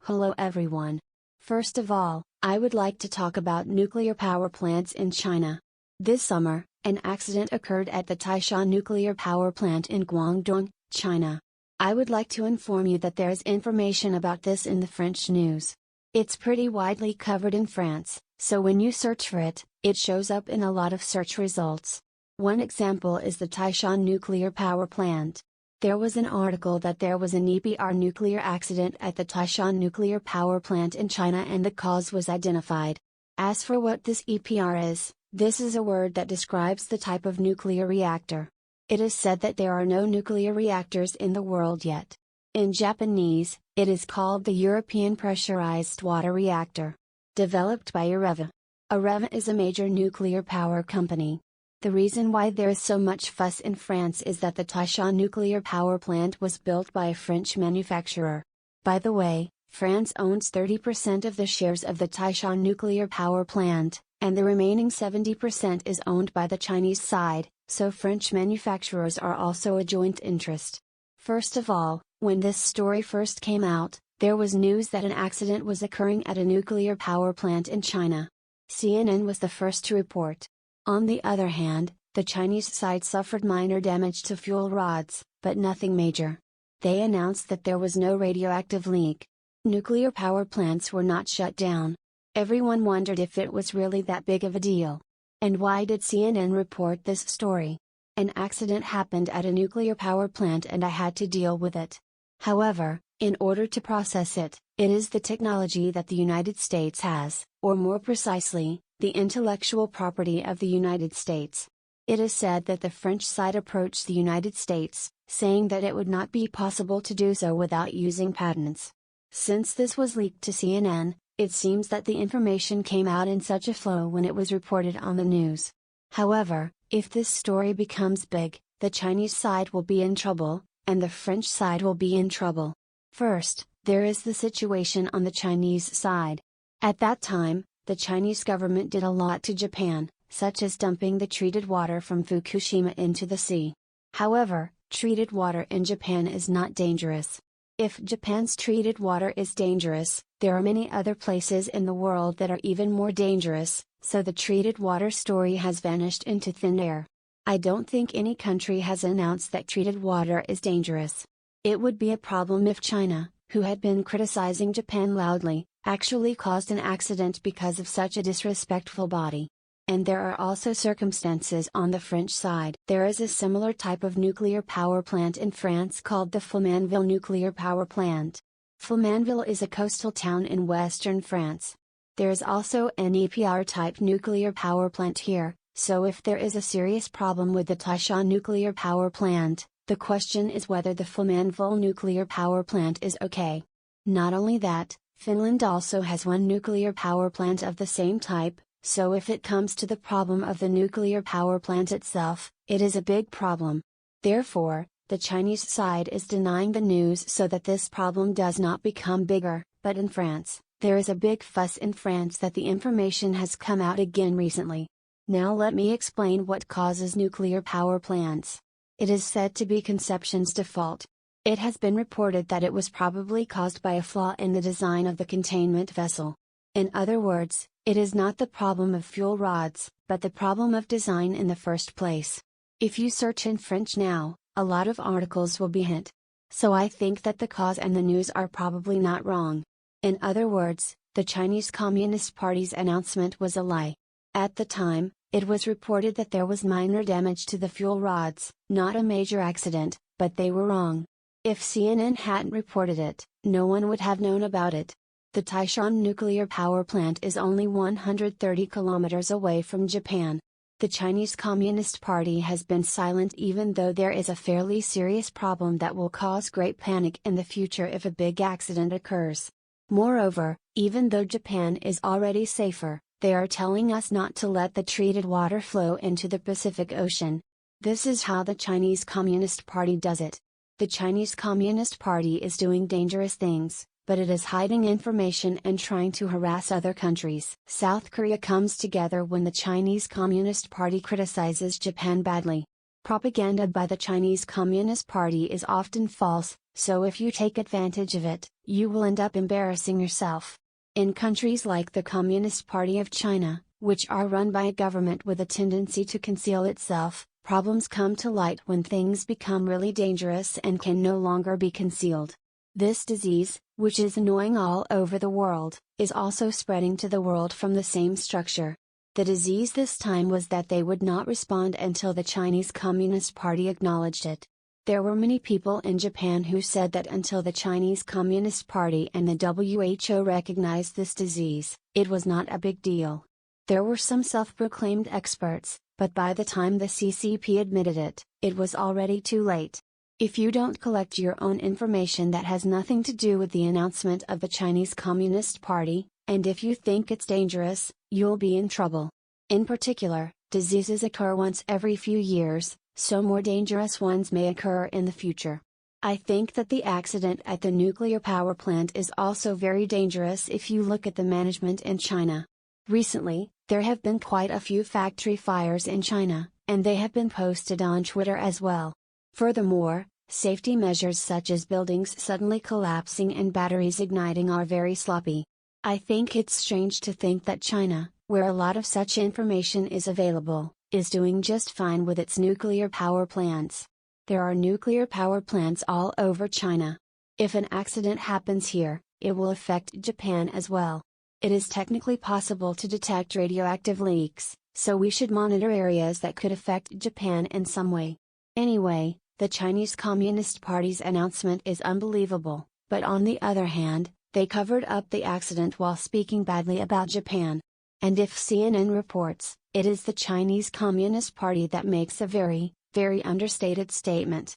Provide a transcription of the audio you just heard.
Hello everyone. First of all, I would like to talk about nuclear power plants in China. This summer, an accident occurred at the Taishan nuclear power plant in Guangdong, China. I would like to inform you that there is information about this in the French news. It's pretty widely covered in France, so when you search for it, it shows up in a lot of search results. One example is the Taishan nuclear power plant. There was an article that there was an EPR nuclear accident at the Taishan nuclear power plant in China and the cause was identified. As for what this EPR is, this is a word that describes the type of nuclear reactor. It is said that there are no nuclear reactors in the world yet. In Japanese, it is called the European Pressurized Water Reactor. Developed by Areva. Areva is a major nuclear power company. The reason why there is so much fuss in France is that the Taishan nuclear power plant was built by a French manufacturer. By the way, France owns 30% of the shares of the Taishan nuclear power plant, and the remaining 70% is owned by the Chinese side, so French manufacturers are also a joint interest. First of all, when this story first came out, there was news that an accident was occurring at a nuclear power plant in China. CNN was the first to report. On the other hand, the Chinese side suffered minor damage to fuel rods, but nothing major. They announced that there was no radioactive leak. Nuclear power plants were not shut down. Everyone wondered if it was really that big of a deal. And why did CNN report this story? An accident happened at a nuclear power plant and I had to deal with it. However, in order to process it, it is the technology that the United States has, or more precisely, the intellectual property of the United States. It is said that the French side approached the United States, saying that it would not be possible to do so without using patents. Since this was leaked to CNN, it seems that the information came out in such a flow when it was reported on the news. However, if this story becomes big, the Chinese side will be in trouble, and the French side will be in trouble. First, there is the situation on the Chinese side. At that time, the Chinese government did a lot to Japan, such as dumping the treated water from Fukushima into the sea. However, treated water in Japan is not dangerous. If Japan's treated water is dangerous, there are many other places in the world that are even more dangerous, so the treated water story has vanished into thin air. I don't think any country has announced that treated water is dangerous. It would be a problem if China, who had been criticizing Japan loudly, actually caused an accident because of such a disrespectful body. And there are also circumstances on the French side. There is a similar type of nuclear power plant in France called the Flamanville nuclear power plant. Flamanville is a coastal town in western France. There is also an EPR type nuclear power plant here, so if there is a serious problem with the Taishan nuclear power plant, the question is whether the Flamanville nuclear power plant is okay. Not only that, Finland also has one nuclear power plant of the same type, so if it comes to the problem of the nuclear power plant itself, it is a big problem. Therefore, the Chinese side is denying the news so that this problem does not become bigger, but in France, there is a big fuss in France that the information has come out again recently. Now let me explain what causes nuclear power plants. It is said to be conception's default. It has been reported that it was probably caused by a flaw in the design of the containment vessel. In other words, it is not the problem of fuel rods, but the problem of design in the first place. If you search in French now, a lot of articles will be hit. So I think that the cause and the news are probably not wrong. In other words, the Chinese Communist Party's announcement was a lie. At the time, it was reported that there was minor damage to the fuel rods, not a major accident, but they were wrong. If CNN hadn't reported it, no one would have known about it. The Taishan nuclear power plant is only 130 kilometers away from Japan. The Chinese Communist Party has been silent even though there is a fairly serious problem that will cause great panic in the future if a big accident occurs. Moreover, even though Japan is already safer, they are telling us not to let the treated water flow into the Pacific Ocean. This is how the Chinese Communist Party does it. The Chinese Communist Party is doing dangerous things, but it is hiding information and trying to harass other countries. South Korea comes together when the Chinese Communist Party criticizes Japan badly. Propaganda by the Chinese Communist Party is often false, so if you take advantage of it, You will end up embarrassing yourself. In countries like the Communist Party of China, which are run by a government with a tendency to conceal itself, problems come to light when things become really dangerous and can no longer be concealed. This disease, which is annoying all over the world, is also spreading to the world from the same structure. The disease this time was that they would not respond until the Chinese Communist Party acknowledged it. There were many people in Japan who said that until the Chinese Communist Party and the WHO recognized this disease, it was not a big deal. There were some self-proclaimed experts, but by the time the CCP admitted it, it was already too late. If you don't collect your own information that has nothing to do with the announcement of the Chinese Communist Party, and if you think it's dangerous, you'll be in trouble. In particular, diseases occur once every few years, so more dangerous ones may occur in the future. I think that the accident at the nuclear power plant is also very dangerous if you look at the management in China. Recently, there have been quite a few factory fires in China, and they have been posted on Twitter as well. Furthermore, safety measures such as buildings suddenly collapsing and batteries igniting are very sloppy. I think it's strange to think that China, where a lot of such information is available, is doing just fine with its nuclear power plants. There are nuclear power plants all over China. If an accident happens here, it will affect Japan as well. It is technically possible to detect radioactive leaks, so we should monitor areas that could affect Japan in some way. Anyway, the Chinese Communist Party's announcement is unbelievable, but on the other hand, they covered up the accident while speaking badly about Japan. And if CNN reports, it is the Chinese Communist Party that makes a very, very understated statement.